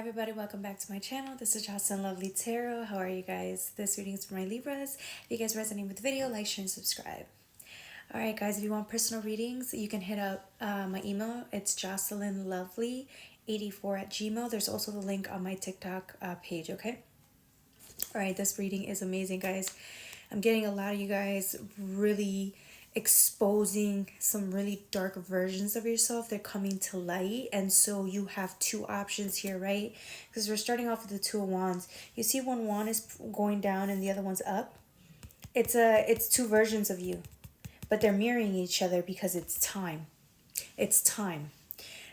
everybody, welcome back to my channel. This is Jocelyn Lovely Tarot. How are you guys? This reading is for my Libras. If you guys resonate with the video, like, share, and subscribe. Alright guys, if you want personal readings, you can hit up my email. It's jocelynlovely84@gmail. There's also the link on my TikTok page, okay? Alright, this reading is amazing, guys. I'm getting a lot of you guys really exposing some really dark versions of yourself. They're coming to light, and so you have two options here, right? Because we're starting off with the Two of Wands. You see one wand is going down and the other one's up. It's two versions of you, but they're mirroring each other because it's time. It's time.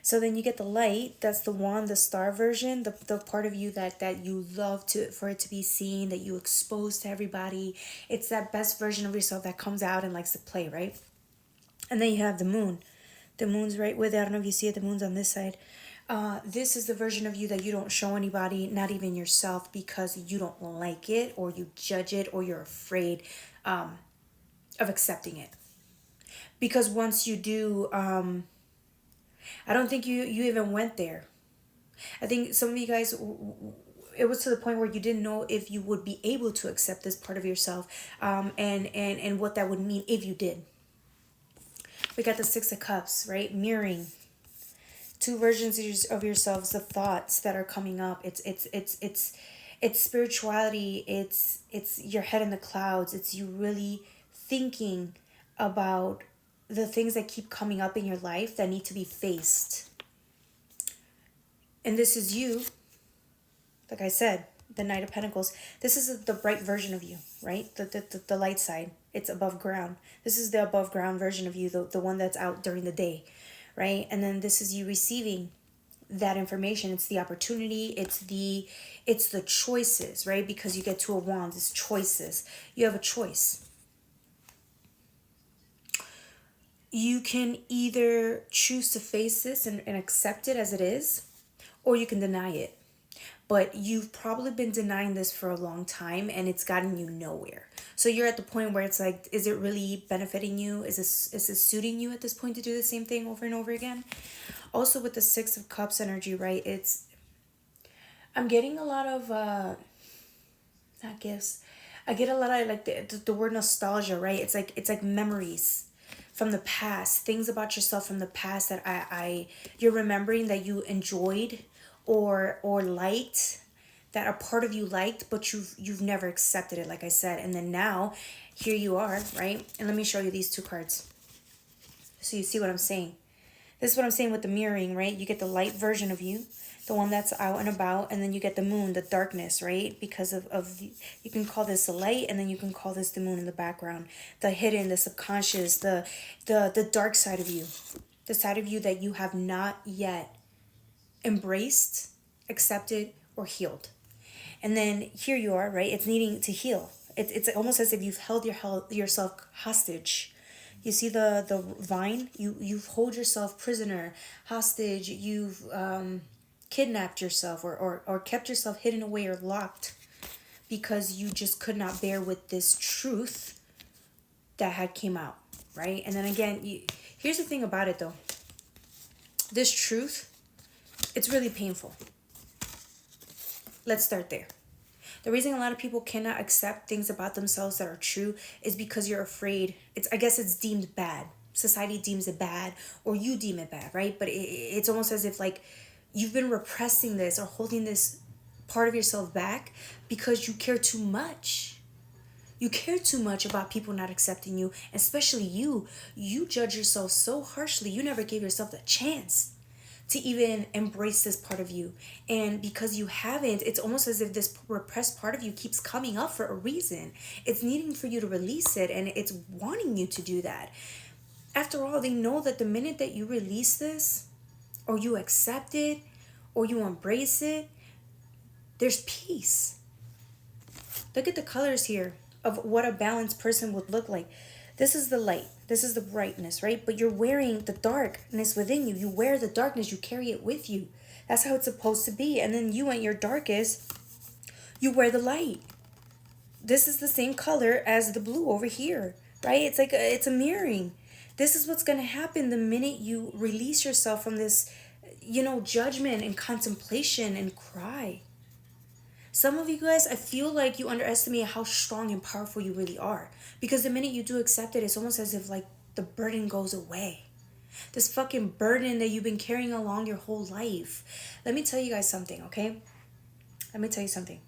So then you get the light. That's the wand, the star version, the part of you that you love for it to be seen, that you expose to everybody. It's that best version of yourself that comes out and likes to play, right? And then you have the moon. The moon's right with it. I don't know if you see it. The moon's on this side. This is the version of you that you don't show anybody, not even yourself, because you don't like it, or you judge it, or you're afraid of accepting it. Because once you do, I don't think you even went there. I think some of you guys, it was to the point where you didn't know if you would be able to accept this part of yourself, and what that would mean if you did. We got the Six of Cups, right? Mirroring two versions of yourselves, the thoughts that are coming up. It's spirituality. It's your head in the clouds. It's you really thinking about the things that keep coming up in your life that need to be faced. And this is you, like I said, the Knight of Pentacles. This is the bright version of you, right? The light side. It's above ground. This is the above ground version of you, the one that's out during the day, right? And then this is you receiving that information. It's the opportunity. It's the choices, right? Because you get Two of Wands. It's choices. You have a choice. You can either choose to face this and accept it as it is, or you can deny it. But you've probably been denying this for a long time, and it's gotten you nowhere. So you're at the point where it's like, is it really benefiting you? Is this suiting you at this point to do the same thing over and over again? Also with the Six of Cups energy, right? I'm getting a lot of, not gifts. I get a lot of like the word nostalgia, right? It's like memories from the past, things about yourself from the past that you're remembering that you enjoyed or liked, that a part of you liked, but you've never accepted it, like I said. And then now here you are, right? And let me show you these two cards so you see what I'm saying. This is what I'm saying with the mirroring, right? You get the light version of you, the one that's out and about, and then you get the moon, the darkness, right? Because you can call this the light, and then you can call this the moon in the background, the hidden, the subconscious, the dark side of you, the side of you that you have not yet embraced, accepted, or healed. And then here you are, right? It's needing to heal. It's almost as if you've held yourself hostage. You see the vine? You've hold yourself prisoner, hostage. You've kidnapped yourself or kept yourself hidden away or locked because you just could not bear with this truth that had came out, right? And then again, here's the thing about it though. This truth, it's really painful. Let's start there. The reason a lot of people cannot accept things about themselves that are true is because you're afraid. I guess it's deemed bad. Society deems it bad, or you deem it bad, right? But it's almost as if like you've been repressing this or holding this part of yourself back because you care too much. You care too much about people not accepting you, especially you. You judge yourself so harshly. You never gave yourself the chance to even embrace this part of you. And because you haven't, it's almost as if this repressed part of you keeps coming up for a reason. It's needing for you to release it, and it's wanting you to do that. After all, they know that the minute that you release this, or you accept it, or you embrace it, there's peace. Look at the colors here of what a balanced person would look like. This is the light. This is the brightness, right? But you're wearing the darkness within you. You wear the darkness. You carry it with you. That's how it's supposed to be. And then you, at your darkest, you wear the light. This is the same color as the blue over here, right? It's like it's a mirroring. This is what's going to happen the minute you release yourself from this judgment and contemplation and cry. Some of you guys, I feel like you underestimate how strong and powerful you really are. Because the minute you do accept it, it's almost as if like the burden goes away. This fucking burden that you've been carrying along your whole life. Let me tell you guys something, okay? Let me tell you something.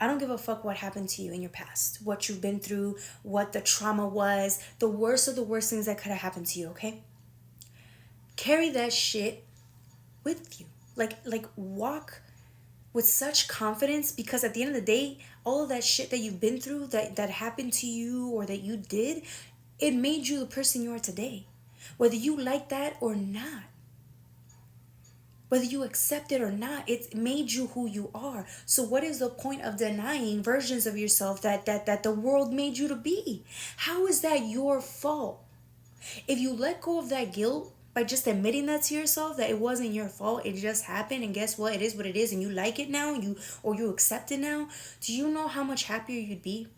I don't give a fuck what happened to you in your past, what you've been through, what the trauma was, the worst of the worst things that could have happened to you, okay? Carry that shit with you. Like walk with such confidence, because at the end of the day, all of that shit that you've been through, that happened to you or that you did, it made you the person you are today. Whether you like that or not, whether you accept it or not, it made you who you are. So what is the point of denying versions of yourself that the world made you to be? How is that your fault? If you let go of that guilt by just admitting that to yourself, that it wasn't your fault, it just happened, and guess what, it is what it is, and you like it now, you accept it now, do you know how much happier you'd be?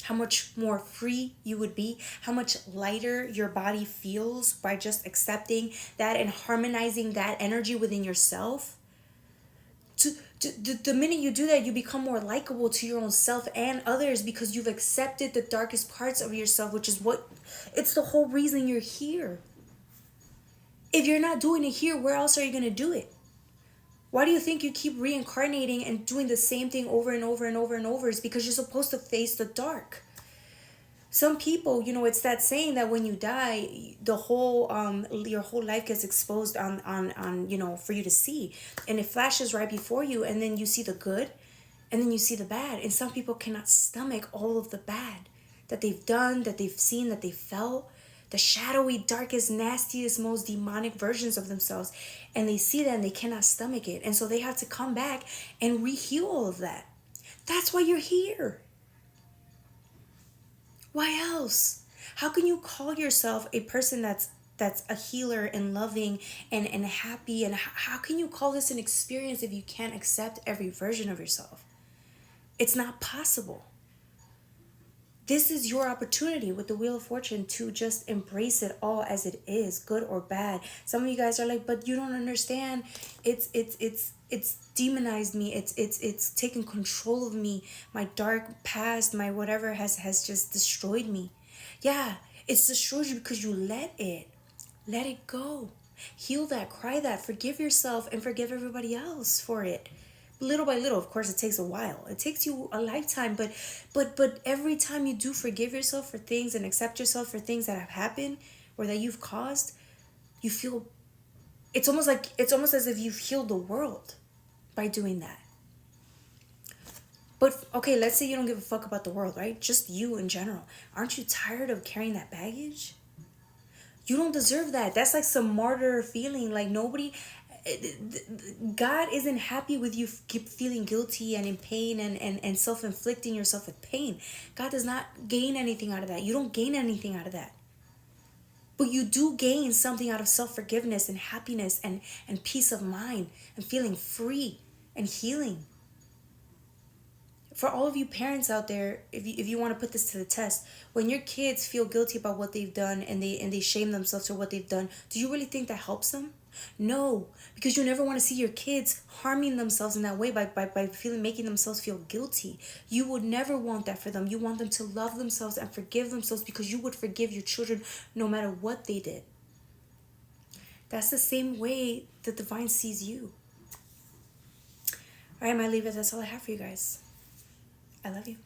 How much more free you would be? How much lighter your body feels by just accepting that and harmonizing that energy within yourself? The minute you do that, you become more likable to your own self and others, because you've accepted the darkest parts of yourself, which is it's the whole reason you're here. If you're not doing it here, where else are you going to do it? Why do you think you keep reincarnating and doing the same thing over and over and over and over? It's because you're supposed to face the dark. Some people, it's that saying that when you die, the whole your whole life gets exposed on for you to see, and it flashes right before you, and then you see the good, and then you see the bad. And some people cannot stomach all of the bad that they've done, that they've seen, that they felt, the shadowy, darkest, nastiest, most demonic versions of themselves, and they see that and they cannot stomach it, and so they have to come back and re-heal all of that. That's why you're here. Why else? How can you call yourself a person that's a healer and loving and happy, and how can you call this an experience if you can't accept every version of yourself? It's not possible. This is your opportunity with the Wheel of Fortune to just embrace it all as it is, good or bad. Some of you guys are like, but you don't understand. It's demonized me. It's taken control of me. My dark past, my whatever has just destroyed me. Yeah, it's destroyed you because you let it. Let it go. Heal that, cry that, forgive yourself and forgive everybody else for it. Little by little, of course, it takes a while. It takes you a lifetime, but every time you do forgive yourself for things and accept yourself for things that have happened or that you've caused, you feel it's almost as if you've healed the world by doing that. But okay, let's say you don't give a fuck about the world, right? Just you in general. Aren't you tired of carrying that baggage? You don't deserve that. That's like some martyr feeling. Like God isn't happy with you keep feeling guilty and in pain and self-inflicting yourself with pain. God does not gain anything out of that. You don't gain anything out of that. But you do gain something out of self-forgiveness and happiness and peace of mind and feeling free and healing. For all of you parents out there, if you want to put this to the test, when your kids feel guilty about what they've done and they shame themselves for what they've done, do you really think that helps them? No, because you never want to see your kids harming themselves in that way by making themselves feel guilty. You would never want that for them. You want them to love themselves and forgive themselves, because you would forgive your children no matter what they did. That's the same way the divine sees you. All right, my Libras, that's all I have for you guys. I love you.